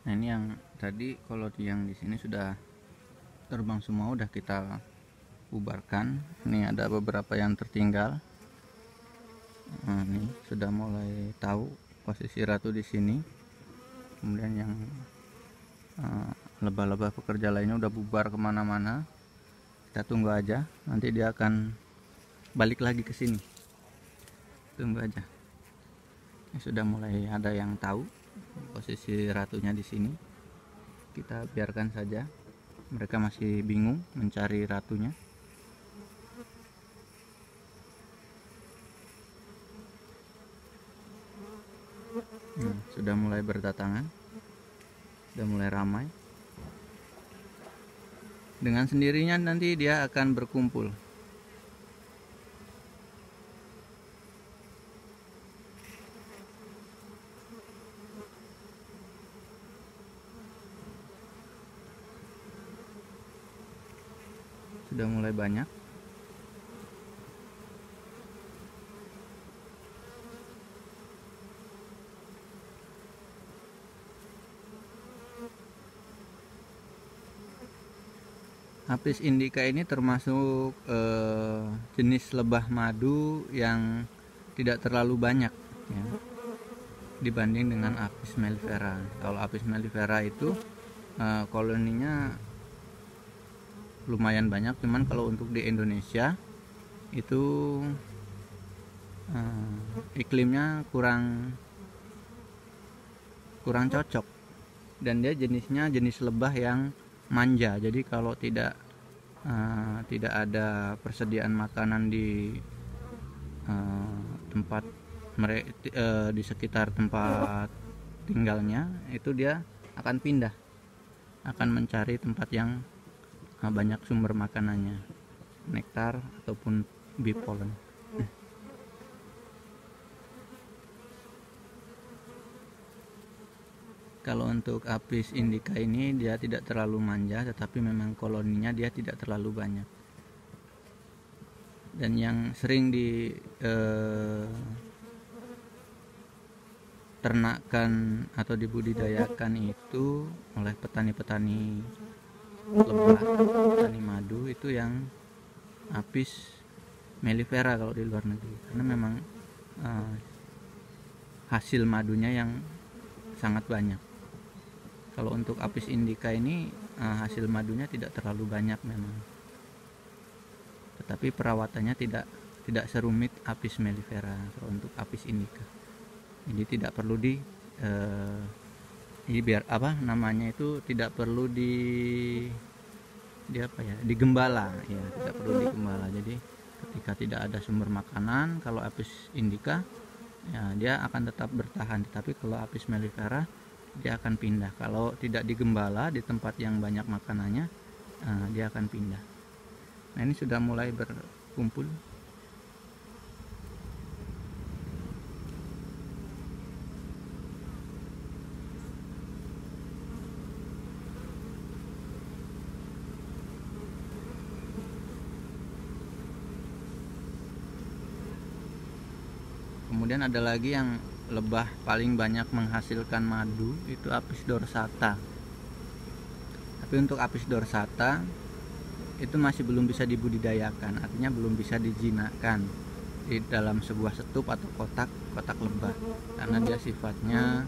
Nah, ini yang tadi kalau yang di sini sudah terbang semua, udah kita bubarkan. Ini ada beberapa yang tertinggal. Nah, ini sudah mulai tahu posisi ratu di sini. Kemudian yang lebah-lebah pekerja lainnya udah bubar kemana-mana. Kita tunggu aja, nanti dia akan balik lagi ke sini. Tunggu aja. Ini sudah mulai ada yang tahu posisi ratunya di sini. Kita biarkan saja. Mereka masih bingung mencari ratunya. Nah, sudah mulai berdatangan, sudah mulai ramai. Dengan sendirinya nanti dia akan berkumpul. Sudah mulai banyak. Apis indica ini termasuk jenis lebah madu yang tidak terlalu banyak ya, dibanding dengan Apis mellifera. Kalau Apis mellifera itu koloninya lumayan banyak, cuman kalau untuk di Indonesia itu iklimnya kurang cocok, dan dia jenisnya jenis lebah yang manja. Jadi kalau tidak ada persediaan makanan di tempat mereka, di sekitar tempat tinggalnya, itu dia akan pindah, akan mencari tempat yang banyak sumber makanannya, nektar ataupun bee pollen. Kalau untuk Apis indica ini dia tidak terlalu manja, tetapi memang koloninya dia tidak terlalu banyak. Dan yang sering ternakkan atau dibudidayakan itu oleh petani-petani lebah, petani madu, itu yang Apis mellifera kalau di luar negeri, karena memang hasil madunya yang sangat banyak. Kalau untuk Apis indica ini hasil madunya tidak terlalu banyak memang, tetapi perawatannya tidak serumit Apis mellifera kalau untuk Apis indica. Jadi tidak perlu biar apa namanya itu, tidak perlu digembala ya, tidak perlu digembala. Jadi ketika tidak ada sumber makanan, kalau Apis indica ya dia akan tetap bertahan, tetapi kalau Apis mellifera dia akan pindah. Kalau tidak digembala di tempat yang banyak makanannya, dia akan pindah. Nah, ini sudah mulai berkumpul. Kemudian ada lagi yang lebah paling banyak menghasilkan madu, itu Apis dorsata. Tapi untuk Apis dorsata itu masih belum bisa dibudidayakan, artinya belum bisa dijinakkan di dalam sebuah setup atau kotak lebah, karena dia sifatnya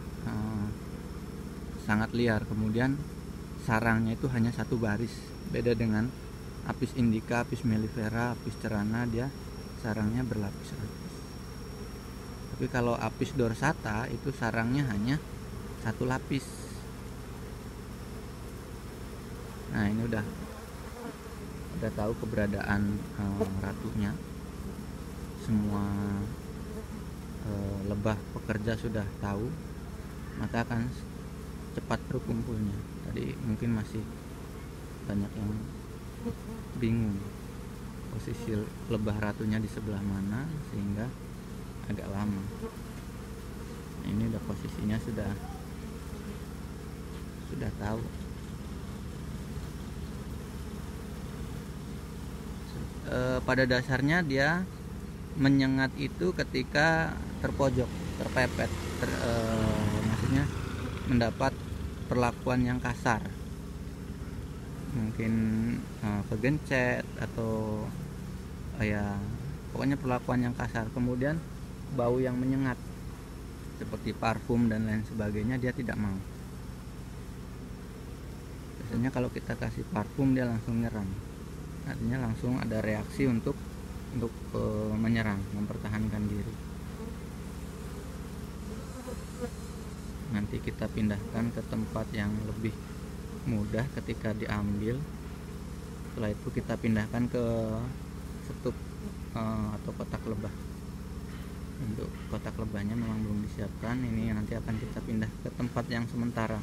sangat liar. Kemudian sarangnya itu hanya satu baris, beda dengan Apis indica, Apis mellifera, Apis cerana, dia sarangnya berlapis-lapis. Tapi kalau Apis dorsata itu sarangnya hanya satu lapis. Nah, ini udah tahu keberadaan ratunya. Semua lebah pekerja sudah tahu, maka akan cepat berkumpulnya. Tadi mungkin masih banyak yang bingung posisi lebah ratunya di sebelah mana, sehingga agak lama. Nah, ini udah posisinya sudah tahu. Pada dasarnya dia menyengat itu ketika terpojok, terpepet, maksudnya mendapat perlakuan yang kasar, mungkin kegencet atau ya pokoknya perlakuan yang kasar. Kemudian bau yang menyengat seperti parfum dan lain sebagainya dia tidak mau. Biasanya kalau kita kasih parfum dia langsung nyerang, artinya langsung ada reaksi untuk menyerang, mempertahankan diri. Nanti kita pindahkan ke tempat yang lebih mudah ketika diambil. Setelah itu kita pindahkan ke setup atau kotak lebah. Untuk kotak lebahnya memang belum disiapkan, ini nanti akan kita pindah ke tempat yang sementara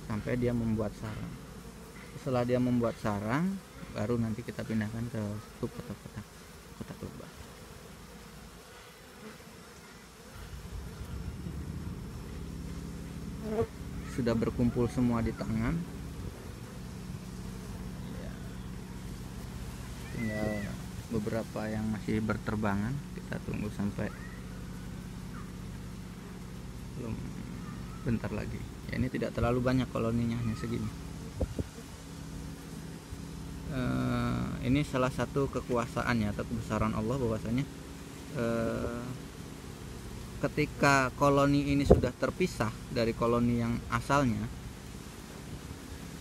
sampai dia membuat sarang. Setelah dia membuat sarang, baru nanti kita pindahkan ke setup atau kotak lebah. Sudah berkumpul semua di tangan, ya, tinggal beberapa yang masih berterbangan. Kita tunggu sampai belum, bentar lagi ya. Ini tidak terlalu banyak koloninya, hanya segini. Ini salah satu kekuasaannya atau kebesaran Allah, bahwasanya ketika koloni ini sudah terpisah dari koloni yang asalnya,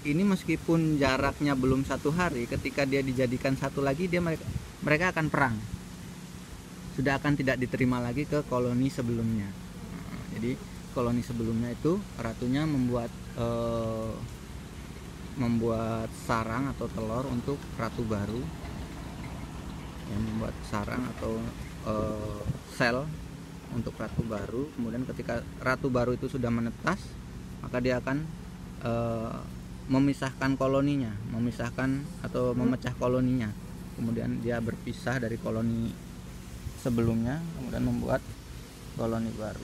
ini meskipun jaraknya belum 1 hari, ketika dia dijadikan satu lagi, mereka akan perang, sudah akan tidak diterima lagi ke koloni sebelumnya. Jadi koloni sebelumnya itu ratunya membuat sarang atau telur untuk ratu baru, yang membuat sarang atau sel untuk ratu baru. Kemudian ketika ratu baru itu sudah menetas, maka dia akan memisahkan koloninya, memisahkan atau memecah koloninya. Kemudian dia berpisah dari koloni sebelumnya, kemudian membuat koloni baru.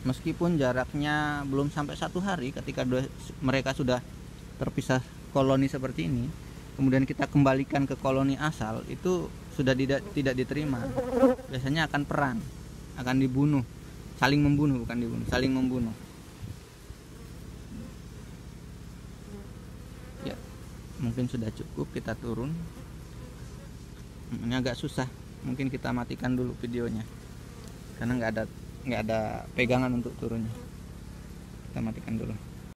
Meskipun jaraknya belum sampai 1 hari, ketika mereka sudah terpisah koloni seperti ini, kemudian kita kembalikan ke koloni asal, itu sudah tidak diterima. Biasanya akan perang, akan dibunuh, saling membunuh, bukan dibunuh, saling membunuh. Ya, mungkin sudah cukup, kita turun. Ini agak susah, mungkin kita matikan dulu videonya karena nggak ada pegangan untuk turunnya. Kita matikan dulu.